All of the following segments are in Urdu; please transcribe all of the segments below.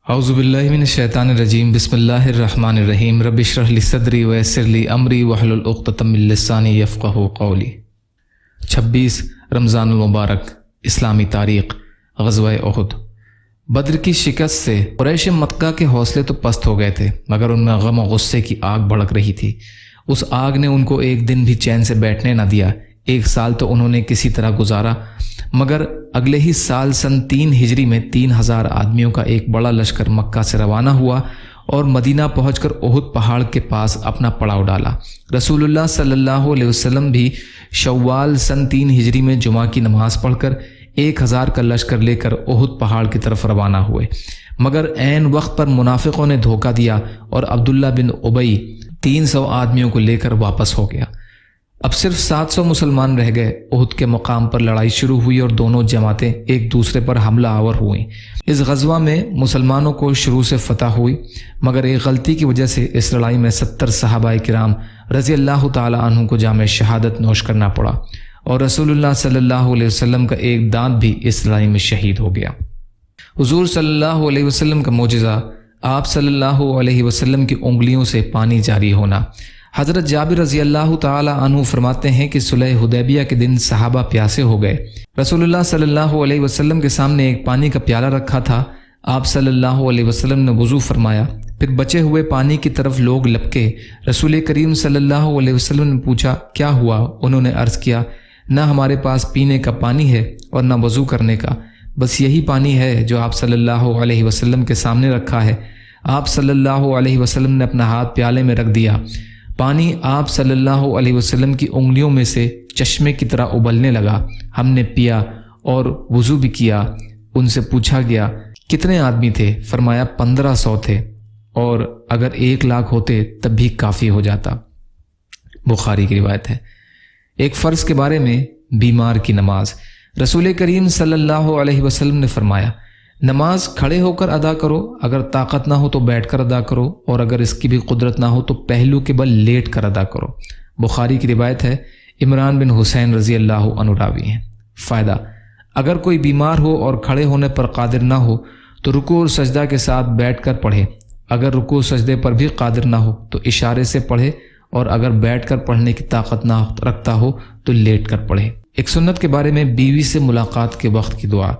اعوذ باللہ من الشیطان الرجیم بسم اللہ الرحمن الرحیم رب اشرح لی صدری ویسر لی امری واحلل عقدۃ من لسانی یفقہوا قولی۔ 26 رمضان المبارک، اسلامی تاریخ، غزوہ احد۔ بدر کی شکست سے قریش مکہ کے حوصلے تو پست ہو گئے تھے، مگر ان میں غم و غصے کی آگ بھڑک رہی تھی۔ اس آگ نے ان کو ایک دن بھی چین سے بیٹھنے نہ دیا۔ 1 سال تو انہوں نے کسی طرح گزارا، مگر اگلے ہی سال سن 3 ہجری میں 3000 آدمیوں کا ایک بڑا لشکر مکہ سے روانہ ہوا اور مدینہ پہنچ کر احد پہاڑ کے پاس اپنا پڑاؤ ڈالا۔ رسول اللہ صلی اللہ علیہ وسلم بھی شوال سن 3 ہجری میں جمعہ کی نماز پڑھ کر 1000 کا لشکر لے کر احد پہاڑ کی طرف روانہ ہوئے، مگر عین وقت پر منافقوں نے دھوکہ دیا اور عبداللہ بن ابی 300 آدمیوں کو لے کر واپس ہو گیا۔ اب صرف 700 مسلمان رہ گئے۔ احد کے مقام پر لڑائی شروع ہوئی اور دونوں جماعتیں ایک دوسرے پر حملہ آور ہوئیں۔ اس غزوہ میں مسلمانوں کو شروع سے فتح ہوئی، مگر ایک غلطی کی وجہ سے اس لڑائی میں 70 صحابہ کرام رضی اللہ تعالی عنہ کو جام شہادت نوش کرنا پڑا، اور رسول اللہ صلی اللہ علیہ وسلم کا ایک دانت بھی اس لڑائی میں شہید ہو گیا۔ حضور صلی اللہ علیہ وسلم کا معجزہ، آپ صلی اللہ علیہ وسلم کی انگلیوں سے پانی جاری ہونا۔ حضرت جابر رضی اللہ تعالی عنہ فرماتے ہیں کہ صلح حدیبیہ کے دن صحابہ پیاسے ہو گئے۔ رسول اللہ صلی اللہ علیہ وسلم کے سامنے ایک پانی کا پیالہ رکھا تھا۔ آپ صلی اللہ علیہ وسلم نے وضو فرمایا، پھر بچے ہوئے پانی کی طرف لوگ لپکے۔ رسول کریم صلی اللہ علیہ وسلم نے پوچھا، کیا ہوا؟ انہوں نے عرض کیا، نہ ہمارے پاس پینے کا پانی ہے اور نہ وضو کرنے کا، بس یہی پانی ہے جو آپ صلی اللہ علیہ وسلم کے سامنے رکھا ہے۔ آپ صلی اللہ علیہ وسلم نے اپنا ہاتھ پیالے میں رکھ دیا۔ پانی آپ صلی اللہ علیہ وسلم کی انگلیوں میں سے چشمے کی طرح ابلنے لگا۔ ہم نے پیا اور وضو بھی کیا۔ ان سے پوچھا گیا، کتنے آدمی تھے؟ فرمایا 1500 تھے، اور اگر 1 لاکھ ہوتے تب بھی کافی ہو جاتا۔ بخاری کی روایت ہے۔ ایک فرض کے بارے میں، بیمار کی نماز۔ رسول کریم صلی اللہ علیہ وسلم نے فرمایا، نماز کھڑے ہو کر ادا کرو، اگر طاقت نہ ہو تو بیٹھ کر ادا کرو، اور اگر اس کی بھی قدرت نہ ہو تو پہلو کے بل لیٹ کر ادا کرو۔ بخاری کی روایت ہے۔ عمران بن حسین رضی اللہ عنہ راوی ہیں۔ فائدہ: اگر کوئی بیمار ہو اور کھڑے ہونے پر قادر نہ ہو تو رکوع اور سجدہ کے ساتھ بیٹھ کر پڑھے، اگر رکوع سجدے پر بھی قادر نہ ہو تو اشارے سے پڑھے، اور اگر بیٹھ کر پڑھنے کی طاقت نہ رکھتا ہو تو لیٹ کر پڑھے۔ ایک سنت کے بارے میں، بیوی سے ملاقات کے وقت کی دعا۔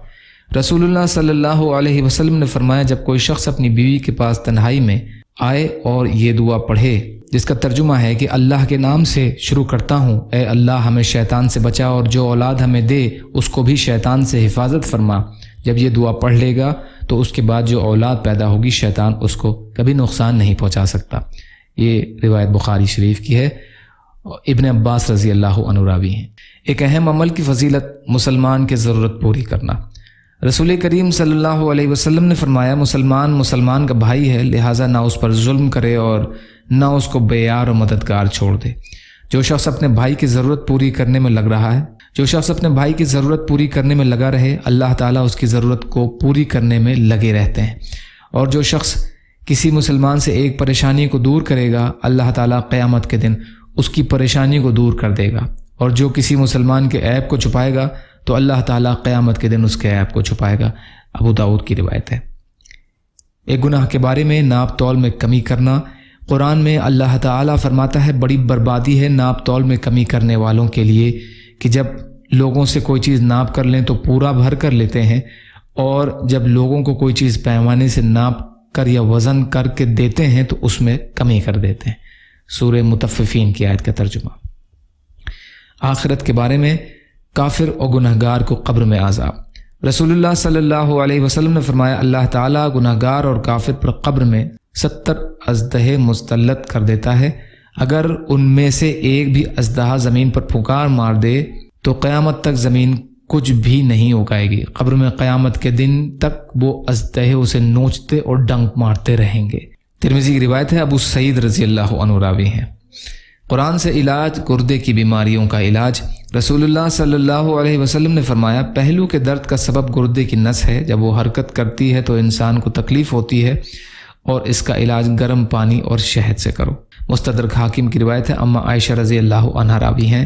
رسول اللہ صلی اللہ علیہ وسلم نے فرمایا، جب کوئی شخص اپنی بیوی کے پاس تنہائی میں آئے اور یہ دعا پڑھے، جس کا ترجمہ ہے کہ اللہ کے نام سے شروع کرتا ہوں، اے اللہ ہمیں شیطان سے بچا اور جو اولاد ہمیں دے اس کو بھی شیطان سے حفاظت فرما۔ جب یہ دعا پڑھ لے گا تو اس کے بعد جو اولاد پیدا ہوگی شیطان اس کو کبھی نقصان نہیں پہنچا سکتا۔ یہ روایت بخاری شریف کی ہے۔ ابن عباس رضی اللہ عنہ راوی ہیں۔ ایک اہم عمل کی فضیلت، مسلمان کی ضرورت پوری کرنا۔ رسول کریم صلی اللہ علیہ وسلم نے فرمایا، مسلمان کا بھائی ہے، لہٰذا نہ اس پر ظلم کرے اور نہ اس کو بے یار و مددگار چھوڑ دے۔ جو شخص اپنے بھائی کی ضرورت پوری کرنے میں لگا رہے، اللہ تعالیٰ اس کی ضرورت کو پوری کرنے میں لگے رہتے ہیں۔ اور جو شخص کسی مسلمان سے ایک پریشانی کو دور کرے گا، اللہ تعالیٰ قیامت کے دن اس کی پریشانی کو دور کر دے گا، اور جو کسی مسلمان کے عیب کو چھپائے گا تو اللہ تعالیٰ قیامت کے دن اس کے عیب کو چھپائے گا۔ ابو داؤد کی روایت ہے۔ ایک گناہ کے بارے میں، ناپ تول میں کمی کرنا۔ قرآن میں اللہ تعالیٰ فرماتا ہے، بڑی بربادی ہے ناپ تول میں کمی کرنے والوں کے لیے، کہ جب لوگوں سے کوئی چیز ناپ کر لیں تو پورا بھر کر لیتے ہیں، اور جب لوگوں کو کوئی چیز پیمانے سے ناپ کر یا وزن کر کے دیتے ہیں تو اس میں کمی کر دیتے ہیں۔ سورہ مطففین کی آیت کا ترجمہ۔ آخرت کے بارے میں، کافر اور گنہگار کو قبر میں عذاب۔ رسول اللہ صلی اللہ علیہ وسلم نے فرمایا، اللہ تعالیٰ گنہگار اور کافر پر قبر میں 70 اژدہے مسلط کر دیتا ہے۔ اگر ان میں سے ایک بھی اژدہا زمین پر پھونکار مار دے تو قیامت تک زمین کچھ بھی نہیں اگائے گی۔ قبر میں قیامت کے دن تک وہ اژدہے اسے نوچتے اور ڈنک مارتے رہیں گے۔ ترمذی کی روایت ہے۔ ابو سعید رضی اللہ عنہ راوی ہیں۔ قرآن سے علاج، گردے کی بیماریوں کا علاج۔ رسول اللہ صلی اللہ علیہ وسلم نے فرمایا، پہلو کے درد کا سبب گردے کی نس ہے، جب وہ حرکت کرتی ہے تو انسان کو تکلیف ہوتی ہے، اور اس کا علاج گرم پانی اور شہد سے کرو۔ مستدرک حاکم کی روایت ہے۔ اما عائشہ رضی اللہ عنہا راوی ہیں۔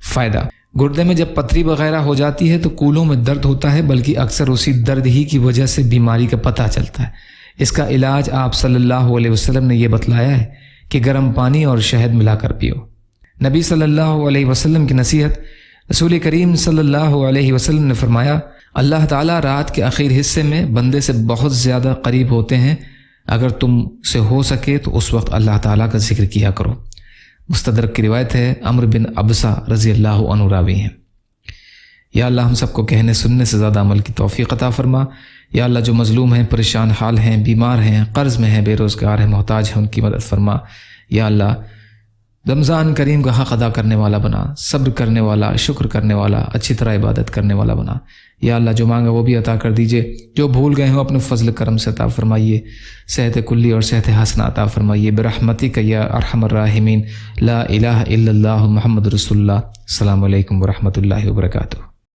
فائدہ: گردے میں جب پتھری وغیرہ ہو جاتی ہے تو کولوں میں درد ہوتا ہے، بلکہ اکثر اسی درد ہی کی وجہ سے بیماری کا پتہ چلتا ہے۔ اس کا علاج آپ صلی اللہ علیہ وسلم نے یہ بتلایا ہے کہ گرم پانی اور شہد ملا کر پیو۔ نبی صلی اللہ علیہ وسلم کی نصیحت، رسول کریم صلی اللہ علیہ وسلم نے فرمایا، اللہ تعالیٰ رات کے آخر حصے میں بندے سے بہت زیادہ قریب ہوتے ہیں، اگر تم سے ہو سکے تو اس وقت اللہ تعالیٰ کا ذکر کیا کرو۔ مستدرک کی روایت ہے، عمر بن ابسہ رضی اللہ عنہ راوی ہیں۔ یا اللہ ہم سب کو کہنے سننے سے زیادہ عمل کی توفیق عطا فرما۔ یا اللہ جو مظلوم ہیں، پریشان حال ہیں، بیمار ہیں، قرض میں ہیں، بے روزگار ہیں، محتاج ہیں، ان کی مدد فرما۔ یا اللہ رمضان کریم کا حق ادا کرنے والا بنا، صبر کرنے والا، شکر کرنے والا، اچھی طرح عبادت کرنے والا بنا۔ یا اللہ جو مانگا وہ بھی عطا کر دیجئے، جو بھول گئے ہوں اپنے فضل کرم سے عطا فرمائیے، صحت کلی اور صحت حسنہ عطا فرمائیے برحمتک یا ارحم الراحمین۔ لا الہ الا اللہ محمد رسول اللہ۔ السلام علیکم ورحمۃ اللہ وبرکاتہ۔